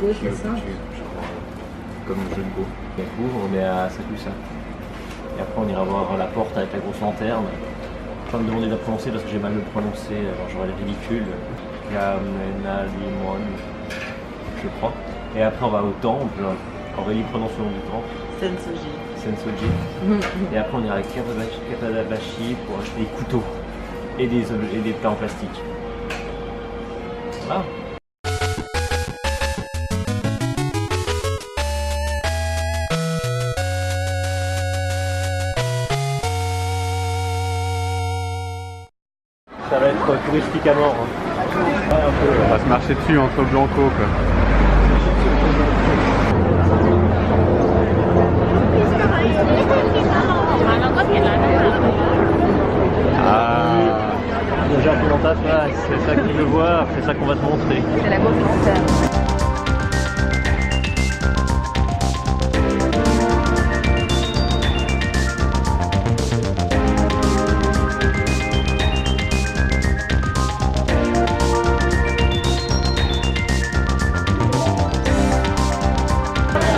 Go, c'est ça. Comme le jeu de Go. Du coup, on est à Sakusa. Et après, on ira voir la porte avec la grosse lanterne. Je vais me demander de la prononcer parce que j'ai mal le prononcer, alors j'aurais l'air ridicule. Kamenalimon, je crois. Et après, on va au temple. Aurélie prononce le nom du temple. Sensoji. Et après, on ira à Katadabashi pour acheter des couteaux et des plats en plastique. Voilà. Ça va être touristique à mort. Hein. Ouais, un peu, On va se marcher dessus entre Blanco quoi. Ah, déjà comment t'as fait, c'est ça que tu veux voir, c'est ça qu'on va te montrer. C'est la grosse lanterne.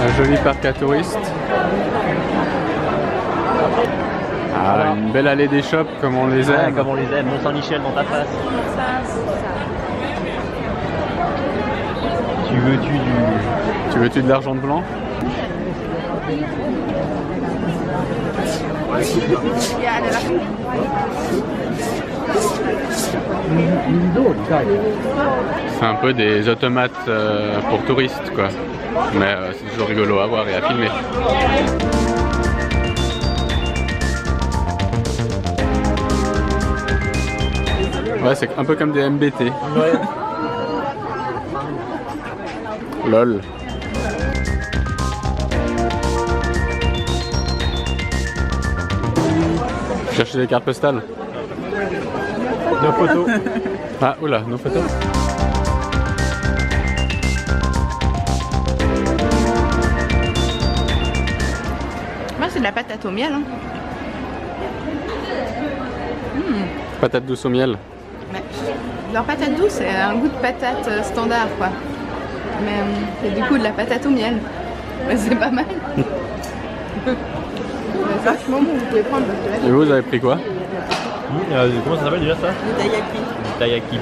Un joli parc à touristes. Ah, Voilà. une belle allée des shops comme on les aime. Comme on les aime, Mont-Saint-Michel dans ta face. Tu veux-tu de l'argent de blanc? C'est un peu des automates pour touristes quoi. Mais c'est toujours rigolo à voir et à filmer. Ouais, c'est un peu comme des MBT. Ouais. Lol. Chercher des cartes postales. Nos photos. Ah, oula, nos photos. Moi, c'est de la patate au miel. Hein. Patate douce au miel. Ouais. Leur patate douce, c'est un goût de patate standard, quoi. Mais c'est du coup de la patate au miel. Mais c'est pas mal. C'est vachement bon, vous pouvez prendre parce que là, Et vous avez pris quoi? Comment ça s'appelle déjà ça? du taiyaki. Taiyaki.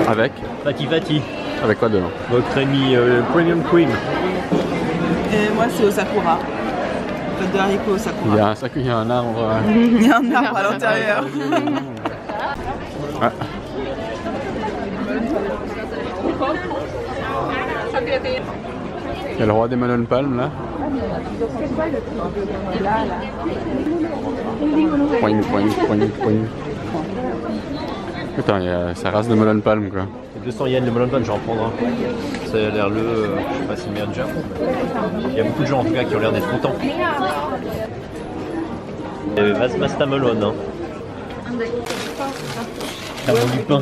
Avec? Fati. Avec quoi dedans? Votre crémy Premium Cream. Et moi, c'est au sakura. Pâte de haricots au sakura. Il y a un arbre. Il y a un arbre à l'intérieur. Ah. Il y a le roi des melon palmes là. Poing, poing, poing, poing. Putain, il y a sa race de melon palme quoi. 200 yens le melon palm, je vais en prendre un. Ça a l'air je sais pas si c'est le meilleur du Japon. Il y a beaucoup de gens en tout cas qui ont l'air d'être contents. Masta melon, hein. Ça vaut du pain.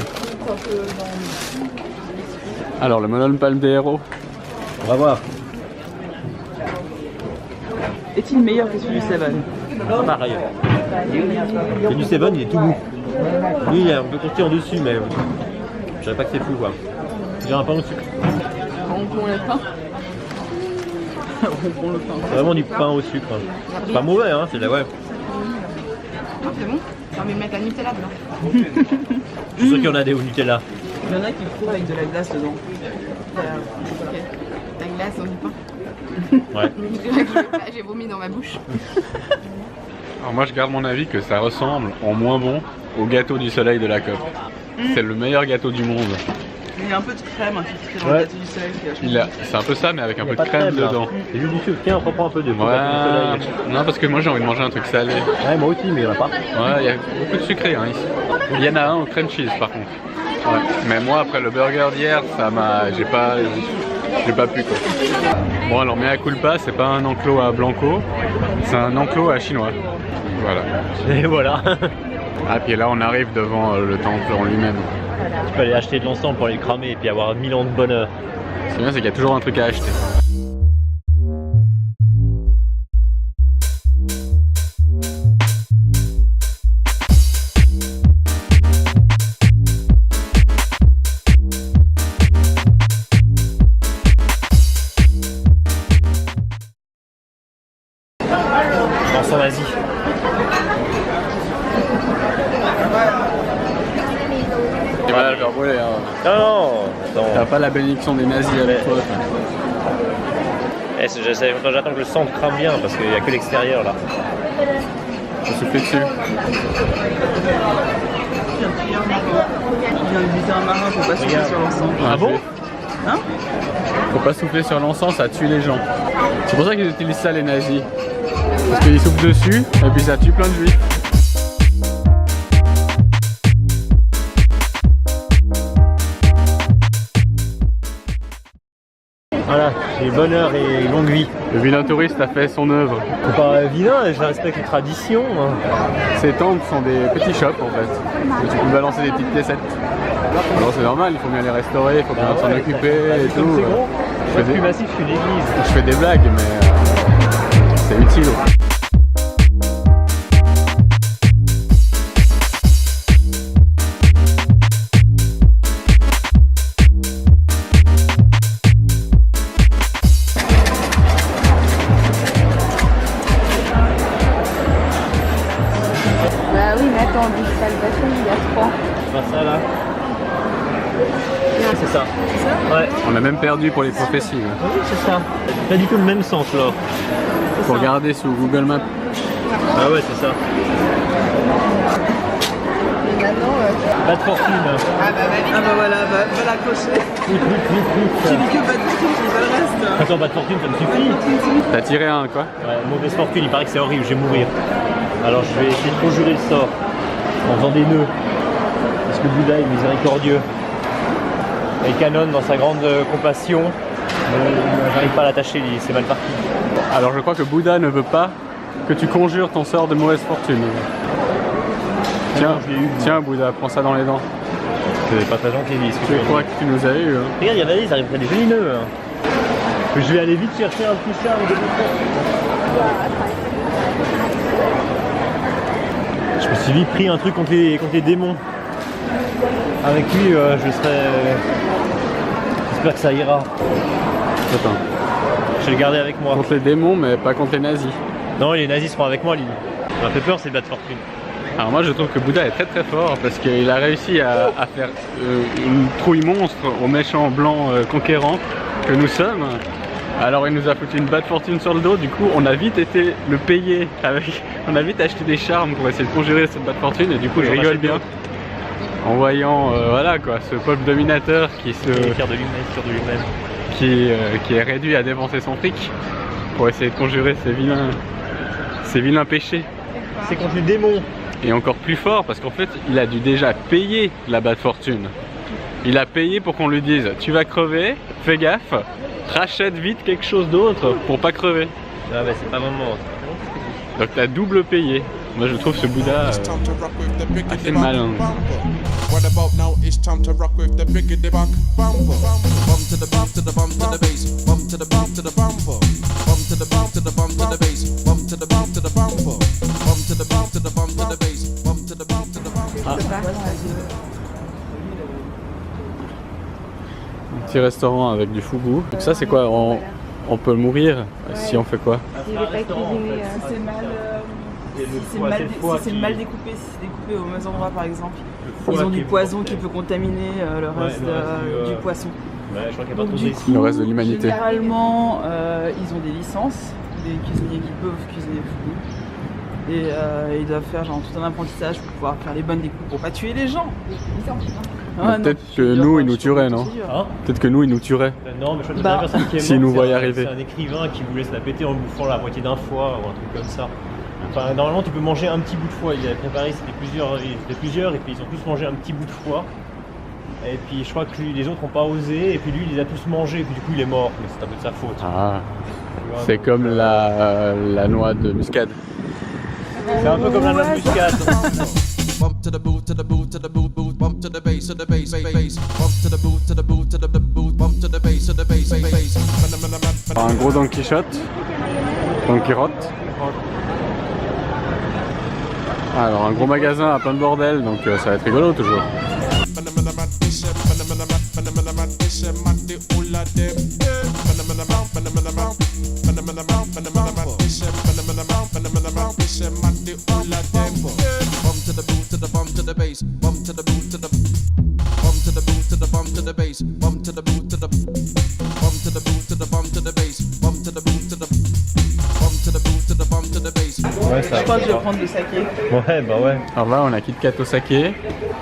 Alors le melon palme des héros. On va voir. Est-il meilleur que celui du Seven? Pas pareil. Le du Seven, il est tout mou. Lui, il est un peu croustillant en dessus, mais je savais pas que c'est fou quoi. Il y a un pain au sucre. Rompons le pain. Rompons le pain. C'est vraiment du pain au sucre. C'est pas mauvais, hein, c'est de la ouais. Ah, c'est bon. J'ai envie de mettre la Nutella dedans. Je suis sûr qu'il y en a des au Nutella. Il y en a qui le trouvent avec de la glace dedans. Ok. Ta glace dans du pain. Ouais. J'ai vomi dans ma bouche. Alors moi je garde mon avis que ça ressemble en moins bon au gâteau du soleil de la COP. C'est le meilleur gâteau du monde. Il y a un peu de crème infiltrée dans le gâteau du soleil. C'est un peu ça mais avec un Il y a peu de pas crème là. dedans. C'est juste du sucre. Tiens, on reprend un peu de Ouais. soleil. Non parce que moi j'ai envie de manger un truc salé. Ouais, moi aussi, mais il y en a pas. Ouais, il y a beaucoup de sucré hein, ici. Il y en a un au cream cheese par contre. Ouais. Mais moi après le burger d'hier, ça m'a. J'ai pas pu quoi. Bon alors mea culpa, c'est pas un enclos à Blanco, c'est un enclos à chinois. Voilà. Et voilà. Ah puis là on arrive devant le temple en lui-même. Tu peux aller acheter de l'encens pour aller le cramer et puis avoir 1000 ans de bonheur. Ce qui est bien c'est qu'il y a toujours un truc à acheter. brûler. Hein. Non, T'as pas la bénédiction des nazis avec toi. J'attends que le centre crame bien parce qu'il n'y a que l'extérieur là. Je vais souffler dessus. Je viens de visiter un marin pour pas souffler sur l'encens. Ah bon? Hein? Faut pas souffler sur l'encens, ça tue les gens. C'est pour ça qu'ils utilisent ça les nazis. Parce qu'ils soufflent dessus et puis ça tue plein de juifs. Voilà, et bonheur et longue vie. Le vilain touriste a fait son œuvre. C'est pas vilain, je respecte les traditions. Ces tentes sont des petits shops en fait. Où tu peux balancer des petites piécettes. Alors c'est normal, il faut bien les restaurer, il faut bien s'en occuper et tout. C'est gros, Je fais plus des... massif qu'une église. Je fais des blagues mais c'est utile. Bah oui, mais attends, on dit pas le bâton, il y a 3. Pas ça là. C'est ça. Ouais. On a même perdu pour les prophéties. Oui, c'est ça. Pas du tout le même sens là. Faut regarder sous Google Maps. Ah ouais, c'est ça. Et maintenant, Pas de fortune. ah bah voilà, va l'accrocher. Tu dis que pas de fortune, tu dis pas le reste. Attends, pas de fortune, ça me suffit. T'as tiré un quoi? Ouais, mauvaise fortune, il paraît que c'est horrible, je vais mourir. Alors je vais essayer de conjurer le sort en faisant des nœuds. Parce que Bouddha est miséricordieux. Et Canon, dans sa grande compassion, j'arrive pas à l'attacher, c'est mal parti. Alors je crois que Bouddha ne veut pas que tu conjures ton sort de mauvaise fortune. Tiens, je l'ai eu. tiens Bouddha, prends ça dans les dents. C'est pas très gentil, ce que tu Je veux crois dire. que tu nous as eu. Hein. Regarde, il y a Valérie, ça arrive près des jolis nœuds. Hein. Je vais aller vite chercher un petit chat avec des Je me suis vite pris un truc contre les démons. Avec lui, je serai... J'espère que ça ira. Attends. Je vais le garder avec moi. Contre les démons, mais pas contre les nazis. Non, les nazis seront avec moi, Lily. Ça m'a fait peur, c'est de la fortune. Alors moi je trouve que Bouddha est très très fort parce qu'il a réussi à faire une trouille monstre aux méchants blancs conquérants que nous sommes. Alors il nous a foutu une batte fortune sur le dos, du coup on a vite été le payer avec... On a vite acheté des charmes pour essayer de conjurer cette batte fortune et du coup je rigole bien. En voyant voilà quoi, ce peuple dominateur qui se... Fier de lui-même, sûr de lui-même. Qui est réduit à dépenser son fric pour essayer de conjurer ces vilains péchés. C'est contre les démons. Et encore plus fort parce qu'en fait il a dû déjà payer la batte fortune. Il a payé pour qu'on lui dise tu vas crever, fais gaffe, rachète vite quelque chose d'autre pour pas crever. Ah bah c'est pas moment. Donc t'as double payé. Moi je trouve ce Bouddha assez malin. What about now? It's time to rock with the biggity bump. Bump to the bump to the bump to the bass. Bump to the bump to the bumper. Bump to the bump to the bump to the bass. Bump to the bump to the bumper. Bump to the bump to the bump to the bass. Bump to the bump to the bumper. Un petit restaurant avec du fougou. Donc ça c'est quoi? On peut mourir si on fait quoi? il est pas cuisiné. Si c'est mal découpé, si c'est découpé aux mauvais endroits par exemple, ils ont du poison qui peut contaminer le reste du poisson. Ouais, je crois qu'il n'y a pas trop de risques. Le reste de l'humanité. Généralement, ils ont des licences, des cuisiniers qui peuvent cuisiner le fougou. Et ils doivent faire genre tout un apprentissage pour pouvoir faire les bonnes découpes pour pas tuer les gens. Peut-être que nous ils nous tueraient, non? Hein? Peut-être que nous ils nous tueraient. Non, mais je crois que la personne qui est morte, s'ils nous c'est voyaient arriver. C'est un écrivain qui voulait se la péter en bouffant la moitié d'un foie ou un truc comme ça. Enfin, normalement, tu peux manger un petit bout de foie. Il avait préparé, c'était plusieurs, et puis ils ont tous mangé un petit bout de foie. Et puis je crois que les autres n'ont pas osé, et puis lui, il les a tous mangés, et puis du coup, il est mort. Mais c'est un peu de sa faute. Ah, c'est comme la noix de muscade. C'est un peu comme la noix de muscade. Bump to the boot, to the boot, to the boot, boot. Bump to the bass, to the bass, bass. Bump to the boot, to the boot, to the boot. Bump to the bass, to the bass, bass. Un gros Don Quichotte. Don Quirotte. Alors un gros magasin à plein de bordel, donc ça va être rigolo toujours. bum to the boot to the bum to the bass, bum to the boot to the bum to the boot to the bum to the bass, bum to the boot to the bum to the boot to the bum to the bass. Ouais, ça Je crois que je vais prendre le saké. Ouais, bah ouais. Alors là, on a Kit Kat au saké,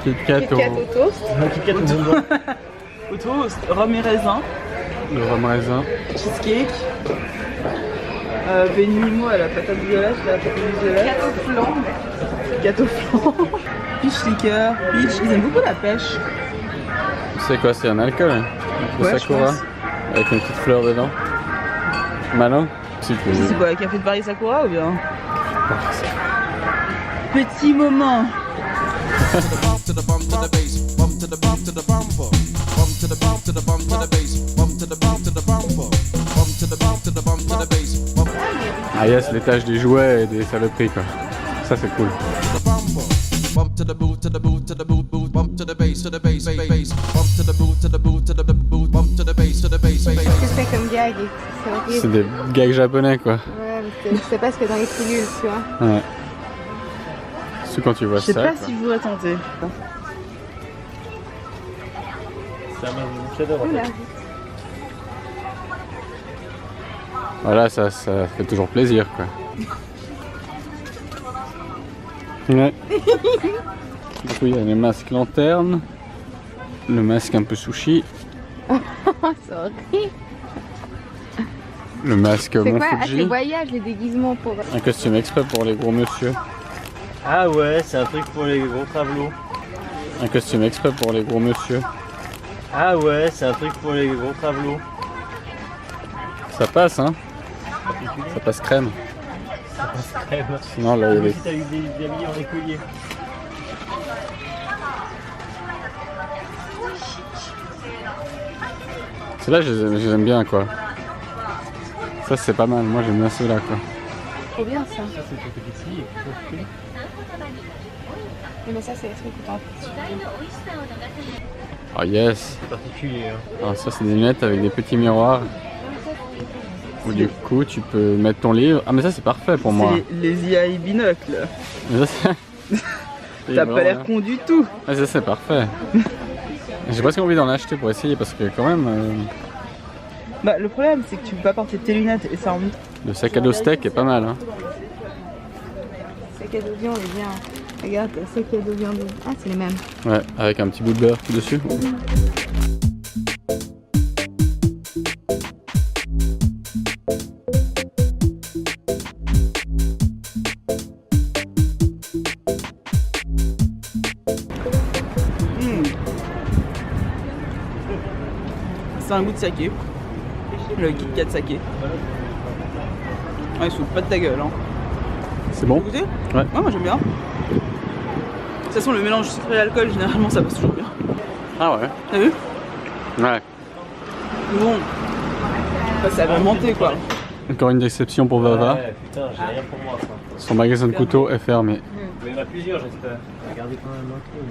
Kit Kat Kit Kat au toast. Un Kit Kat au bonbon. Au toast, rhum et raisin, le rhum raisin. cheesecake, Benimimo à la patate violette, la patate violette. Gâteau flan. Peach liqueur, peach. Ils aiment beaucoup la pêche. C'est quoi, c'est un alcool hein de Ouais, sakura je pense. avec une petite fleur dedans. Malin. Si tu C'est quoi, café de Paris Sakura ou bien petit moment. To the bum to the bum to the bass, bum to the bum to the bumper, bum to the bum to the bum to the bass, bum to the bum to the bumper, bum to the bum to the bum to the bass, bum Ah yes, l'étage des jouets et des saloperies quoi. Ça c'est cool. to the bumper, bump to the boot to the boot to the boot boot, bump to the bass bass, bump to the boot to the boot to the boot, bump to the bass bass. Qu'est-ce que c'est comme gag? C'est C'est horrible. des gags japonais quoi. Ouais, mais c'est pas ce que dans les pilules, tu vois. Ouais. C'est quand tu vois Je sais ça. pas quoi. si je voudrais tenter. C'est un j'adore en Oula. fait. Voilà, ça fait toujours plaisir quoi. Ouais. Du coup, il y a les masques lanternes, le masque un peu sushi, Oh, c'est horrible. le masque C'est Mont quoi? Ah, c'est Fuji, voyage, les déguisements pour. un costume exprès pour les gros monsieur, Ah ouais, c'est un truc pour les gros travelots. un costume exprès pour les gros monsieur. Ah ouais, c'est un truc pour les gros travelots. Ça passe hein. Ça passe crème. Crème. Sinon là il y a Comme les... si t'as eu des habits en écolier. Ceux-là je les aime bien quoi. Ça c'est pas mal, moi j'aime bien ceux-là quoi. Trop bien ça. Ça c'est pour tes filles. Mais ça, c'est les trucs où t'en Ah yes. C'est particulier. Hein. Alors ça c'est des lunettes avec des petits miroirs. Où du coup tu peux mettre ton livre. Ah mais ça c'est parfait pour moi. C'est les AI binocles. Mais ça, c'est- T'as pas l'air con du tout. Ah, ça c'est parfait. J'ai presque envie d'en acheter pour essayer parce que quand même Bah le problème c'est que tu peux pas porter tes lunettes et ça en... le sac à dos steak est pas mal hein. Sac à dos viande est bien. Regarde, sac à dos viande. Ah, c'est les mêmes. Ouais, avec un petit bout de beurre dessus. C'est un goût de saké. Le Kit Kat saké. Ouais, il se fout pas de ta gueule hein. C'est bon? Vous goûtez? Ouais. Moi j'aime bien. De toute façon le mélange sucré et alcool généralement ça passe toujours bien. Ah ouais. T'as vu? Ouais. Bon. Bah, ça va monter quoi. Encore une déception pour Vava. Ouais, putain, j'ai rien pour moi ça. Son magasin de couteaux est fermé. Mais il y en a plusieurs j'espère. Regardez quand même un peu.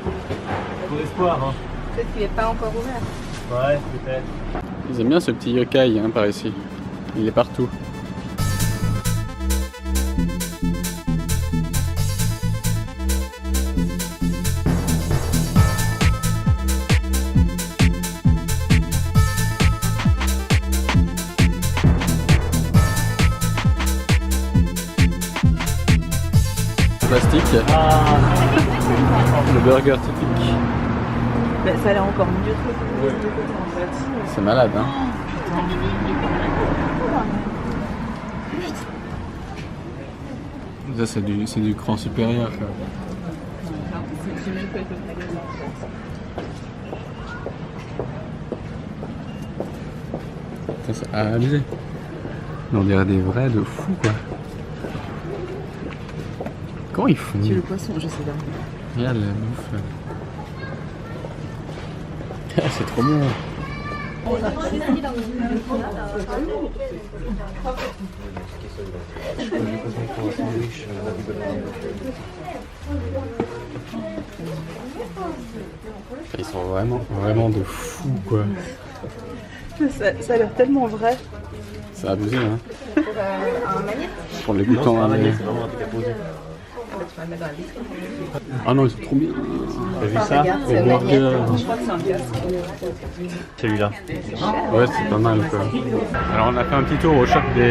Mais... Pour espoir hein. Peut-être qu'il est pas encore ouvert. Ouais, peut-être. Ils aiment bien ce petit yokai hein, par ici. Il est partout. Plastique, le burger typique. Bah, ça a l'air encore mieux de côté en fait. C'est malade hein. Ça c'est du cran supérieur quoi. Ça c'est abusé. On dirait des vrais de fous quoi. Comment ils font? Tu veux le poisson, je sais pas. Regarde la bouffe là. Ah, c'est trop bon. Ils sont vraiment de fous quoi. Ça a l'air tellement vrai. C'est abusé hein. Pour un magnète. Pour les goûtants. C'est vraiment un truc à poser. Ah non, ils sont trop bien. T'as vu ça? C'est Le burger. Je crois que c'est un casque. Celui-là. Ouais, c'est pas mal quoi. Alors on a fait un petit tour au shop de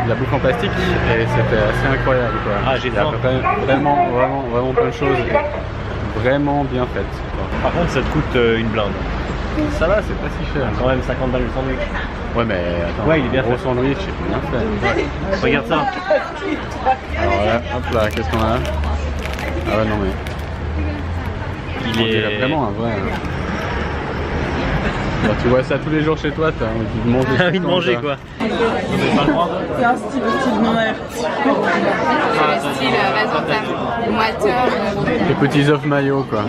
la bouffe en plastique et c'était assez incroyable quoi. Ah, j'ai Il y a faim. vraiment plein de choses vraiment bien faites. Quoi. Par contre, ça te coûte une blinde. Ça va, c'est pas si cher. Quand même 50 balles le sandwich. Ouais mais attends, Ouais, il est bien gros fait. sandwich, c'est bien fait. Regarde ça. Alors là, hop là, qu'est-ce qu'on a? Ah ouais non mais... Il On dirait est vraiment un vrai... Bah, tu vois ça tous les jours chez toi, t'as envie de manger. T'as envie de tout le manger temps, quoi. C'est un style non averti. C'est le style vas-y, moiteur. Les petits œufs maillot quoi.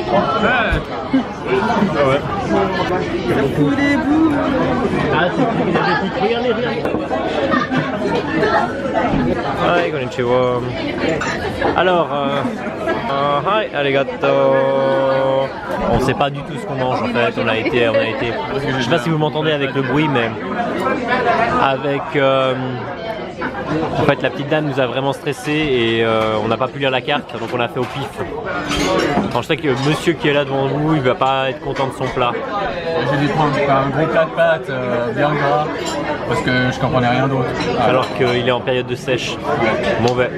Ah ouais. Ah, c'est énergétique. Regardez, regardez. Hi, konnichiwa. Alors, hi, arigato. On sait pas du tout ce qu'on mange en fait. On a été. Je sais pas si vous m'entendez avec le bruit, mais avec. En fait, la petite dame nous a vraiment stressé et on n'a pas pu lire la carte, donc on a fait au pif. Alors, je sais que le monsieur qui est là devant nous, il va pas être content de son plat. J'ai dû prendre un gros plat de pâtes bien gras parce que je comprenais rien d'autre. Alors qu'il est en période de sèche. Mauvais.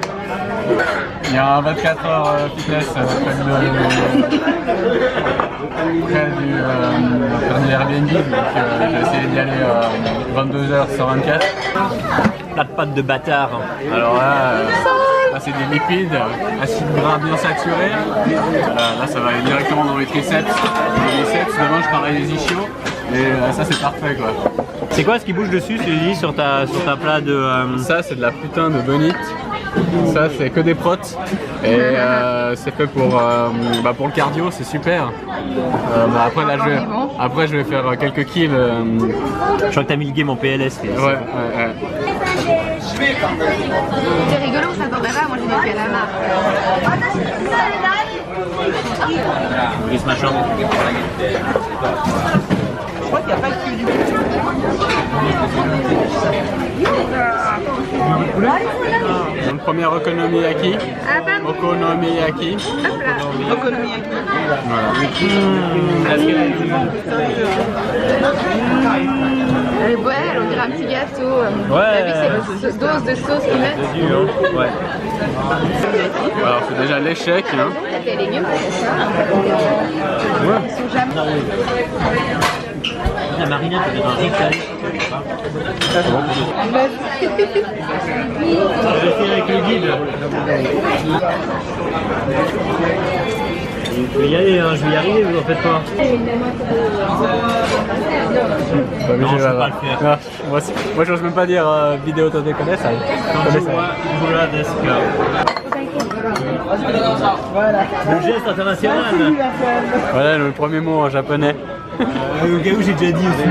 Il y a un 24 heures fitness près du Airbnb, donc j'ai essayé d'y aller 22h sur 24. Plat de pâtes de bâtard. Alors là, c'est des lipides, acides gras bien saturés. Là, ça va aller directement dans les triceps. Les biceps, demain je parlerai des ischios. Et ça, c'est parfait quoi. C'est quoi ce qui bouge dessus, Suzy, sur ta plat de... Ça, c'est de la putain de bonite. Ça, c'est que des protes. Et c'est fait pour le cardio, c'est super. Après, je vais faire quelques kills. Je crois que t'as mis le game en PLS. Ouais. C'est rigolo, on s'attendrait pas, moi j'ai mis la marque. Brice machin. Je crois qu'il n'y a pas que du Une première okonomiyaki. Ah, pardon. Okonomiyaki. Hop là. Okonomiyaki. Voilà. Elle est belle, on dirait un petit gâteau. Ouais. T'as vu ces doses de sauce qu'ils mettent? Ouais. Alors, c'est déjà l'échec. Hein. T'as tes légumes, c'est ça? Ils sont jamais. La marinade, c'est un rital. Je vais essayer avec le guide. Je vais y aller, hein, je vais y arriver, vous en faites pas. Non, je peux pas le faire. Non, moi, j'ose même pas dire vidéo de déconner, ça. Le geste international. Voilà le premier mot en japonais. Au cas où j'ai déjà dit aussi.